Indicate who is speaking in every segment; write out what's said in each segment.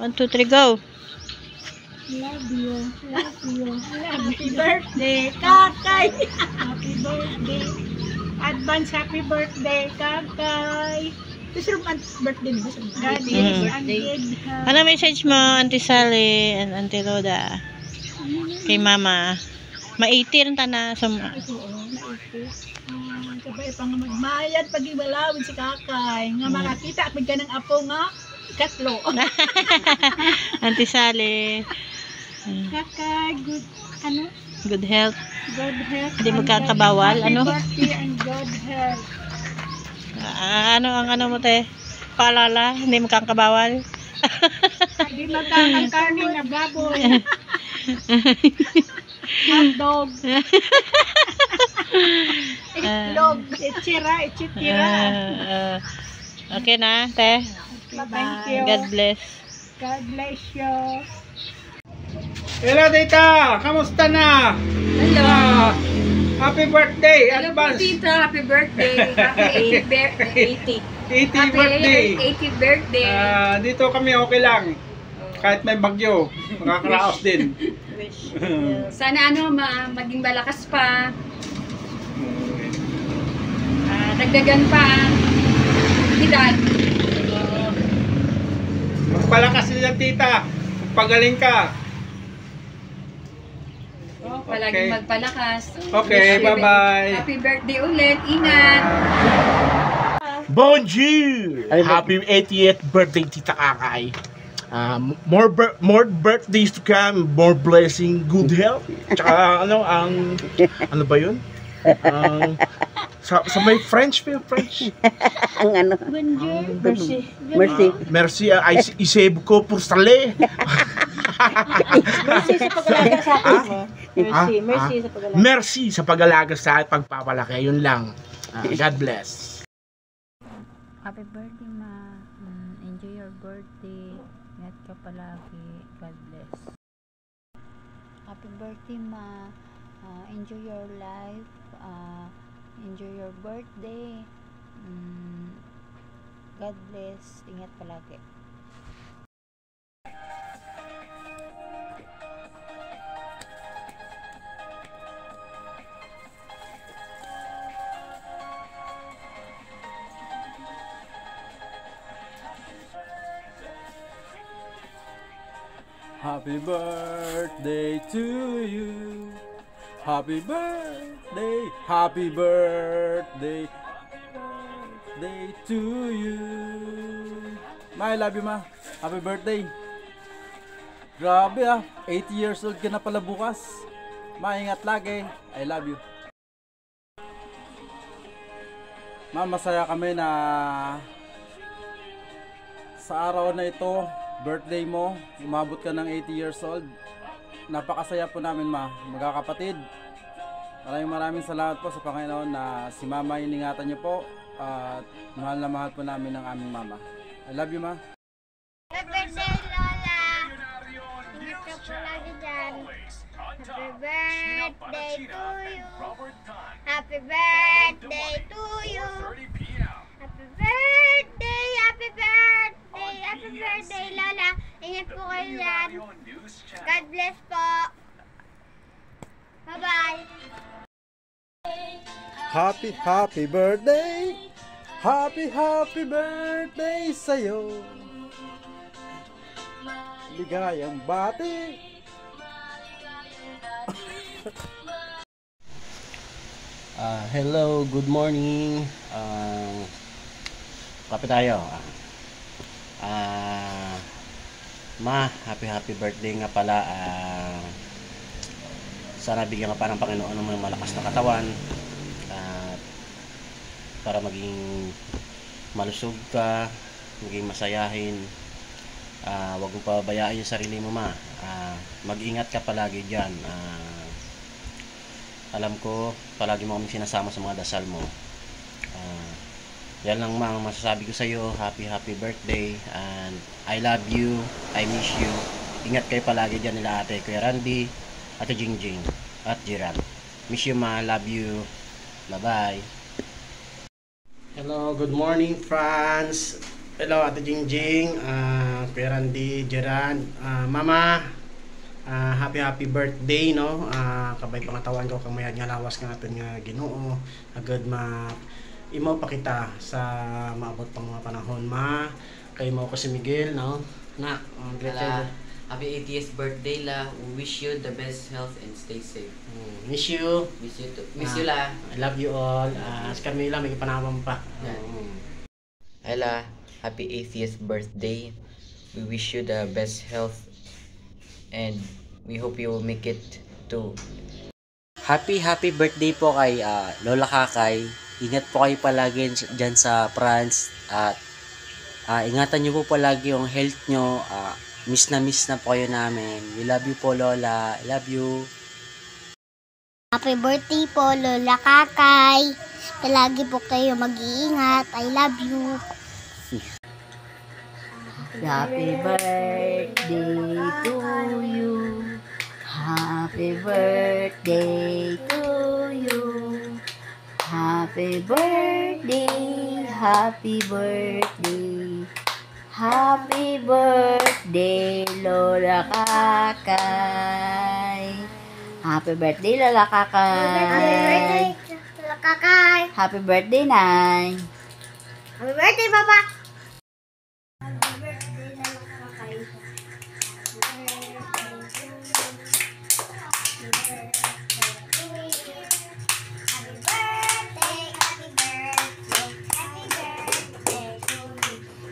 Speaker 1: 1, 2, 3, go.
Speaker 2: Love you. Love you. Happy birthday, Kakay. Happy birthday. Advance happy birthday, Kakay. This room birthday ni ba? God is and good health.
Speaker 1: Ano message mo, Auntie Sally and Auntie Loda? Kay Mama. Ma-80 rin tana sa mga.
Speaker 2: Sabay pa nga magmayad pag iwalawin si Kakay. Nga makakita at magka ng apo nga. Katlo.
Speaker 1: Auntie Sally.
Speaker 2: Kakay, good, ano?
Speaker 1: Good health.
Speaker 2: Good health.
Speaker 1: Hindi magkakabawal. Ano?
Speaker 2: Happy birthday and good health.
Speaker 1: Ano ang ano mo te? Paalala, hindi magkakabawal.
Speaker 2: Hindi magkakakarni na baboy. Hotdog. Itlog. Itchira.
Speaker 1: Okay na, te.
Speaker 2: Thank you.
Speaker 1: God bless.
Speaker 2: God bless you.
Speaker 3: Hello, Tita! Kamusta na?
Speaker 4: Hello.
Speaker 3: Happy birthday!
Speaker 4: Hello po,
Speaker 3: Advance!
Speaker 4: Tita. Happy birthday. Happy 80.
Speaker 3: 80th birthday!
Speaker 4: 80th birthday.
Speaker 3: Dito kami okay lang. Kahit may bagyo, makakaraos din.
Speaker 4: Sana maging malakas pa. Dagdagan pa ang edad.
Speaker 3: Magpalakas nila, Tita. Pagaling ka.
Speaker 4: Palaging magpalakas.
Speaker 3: Okay, bye-bye.
Speaker 4: Happy birthday ulit. Ingat.
Speaker 5: Bonjour! Happy 80th birthday, Tita Kakay. More birthdays to come, more blessing, good health. Tsaka ano ba yun? Sa may French.
Speaker 6: Ang ano?
Speaker 2: Merci.
Speaker 5: Merci, isay ko pour salé.
Speaker 1: Merci sa pag-alaga sa akin mo. Merci sa pag-alaga.
Speaker 5: Merci sa pag-alaga sa pagpapalaki. Yun lang. God bless.
Speaker 7: Happy birthday, Ma. Enjoy your birthday. Ingat ka palagi. God bless. Happy birthday, Ma. Enjoy your life. Enjoy your birthday. God bless. Ingat palagi.
Speaker 8: Happy birthday to you. Happy birthday. Happy birthday. Birthday to you. Ma, I love you, Ma. Happy birthday. Grabe 80 years old ka na pala bukas. Ma, ingat lagi. I love you. Ma, masaya kami na sa araw na ito, birthday mo, umabot ka ng 80 years old. Napakasaya po namin, Ma, magkakapatid. Maraming salamat po sa Panginoon na si Mama iningatan niyo po at mahal na mahal po namin ang aming Mama. I love you, Ma.
Speaker 9: Happy birthday, Lola! Ingat ka po lagi dyan. Happy birthday to you! Happy birthday to you! Happy birthday! Happy birthday! Happy birthday, Lola! Ingat po kayo dyan. God bless po! Bye-bye!
Speaker 8: Happy birthday! Happy birthday sa'yo! Ligayang bati!
Speaker 10: Hello, good morning. Kape tayo. Ma, happy birthday nga pala. Sana bigyan ka pa ng Panginoon ng malakas na katawan para maging malusog ka, maging masayahin. Huwag mo pabayaan yung sarili mo, Ma. Mag-ingat ka palagi dyan. Alam ko palagi mo kami sinasama sa mga dasal mo. Yan lang, Ma, ang masasabi ko sa iyo. Happy birthday and I love you, I miss you. Ingat kayo palagi dyan nila ate Kuya Randy, Ate Jingjing at Jiran. Miss you, Ma, love you. Bye bye. Hello, good morning, France. Hello, Ate Jingjing. Kuya Randy, Gerard, Mama, happy birthday, no? Kabay pangatawan ko kamayag nga lawas nga aton nga Ginoo. Agad imaw pa kita sa maabot pang mga panahon, ma. Kay mo ko si Miguel, no? Na,
Speaker 11: Happy 80th birthday la. We wish you the best health and stay safe.
Speaker 10: Miss you.
Speaker 11: Miss you too. Miss you la.
Speaker 10: I love you all. Si Carmela, may panawam pa.
Speaker 11: Ella, happy 80th birthday. We wish you the best health and we hope you will make it too. Happy birthday po kay Lola Kakay. Ingat po kayo palagi dyan sa France at ingatan nyo po palagi yung health nyo. Miss na po kayo namin. We love you po, Lola. I love you.
Speaker 9: Happy birthday po, Lola Kakay. Palagi po kayo mag-iingat. I love you.
Speaker 7: Happy birthday to you. Happy birthday to you. Happy birthday. Happy birthday. Happy birthday, Lola Kakay. Happy birthday, Lola Kakay.
Speaker 9: Happy birthday, Lola Kakay.
Speaker 7: Happy birthday, Nay.
Speaker 9: Happy birthday, Papa.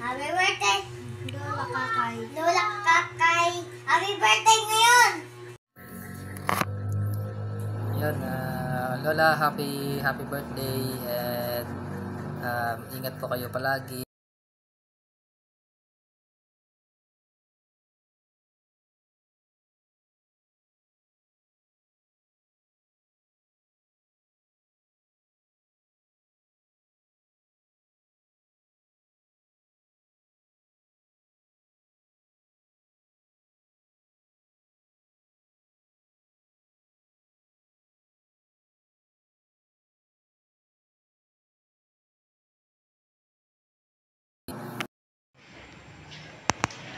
Speaker 9: Happy birthday, Lola Kakay. Lola Kakay. Happy birthday ngayon!
Speaker 12: Yun, Lola, happy birthday and ingat po kayo palagi.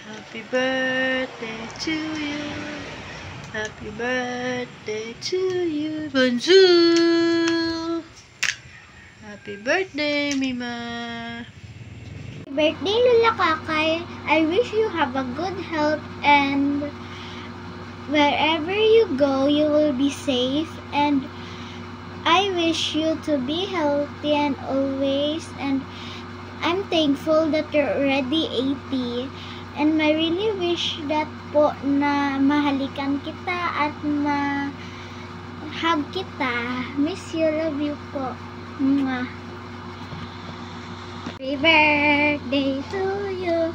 Speaker 1: Happy birthday to you. Happy birthday to you. Bonjour. Happy birthday, Mima.
Speaker 9: Happy birthday, Lola Kakay. I wish you have a good health and wherever you go, you will be safe. And I wish you to be healthy and always. And I'm thankful that you're already 80. And I really wish that po na mahalikan kita at ma-hug kita. Miss you, love you po. Mwah. Happy birthday to you.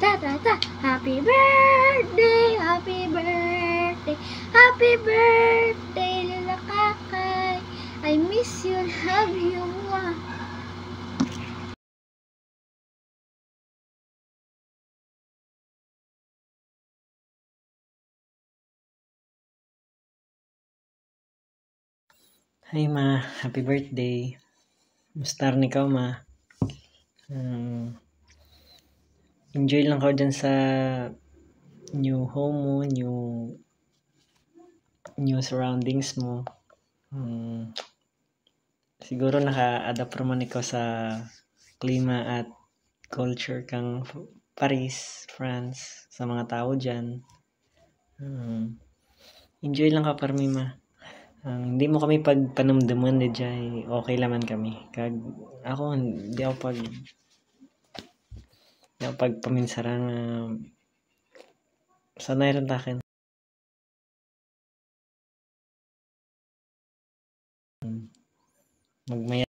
Speaker 9: Ta-ta-ta. Happy birthday, happy birthday, happy birthday, Lola Kakay. I miss you, love you. Mwah.
Speaker 13: Hi ma, happy birthday. Musta rin ikaw ma? Enjoy lang ka dyan sa new home mo, new surroundings mo. Siguro naka-adapt naman ikaw sa klima at culture kang Paris, France, sa mga tao dyan. Enjoy lang ka parmi ma. Hindi mo kami pagpanamdaman na dyan, okay laman kami. Kag ako, hindi ako pagpaminsarang sanay rin takin. Magmaya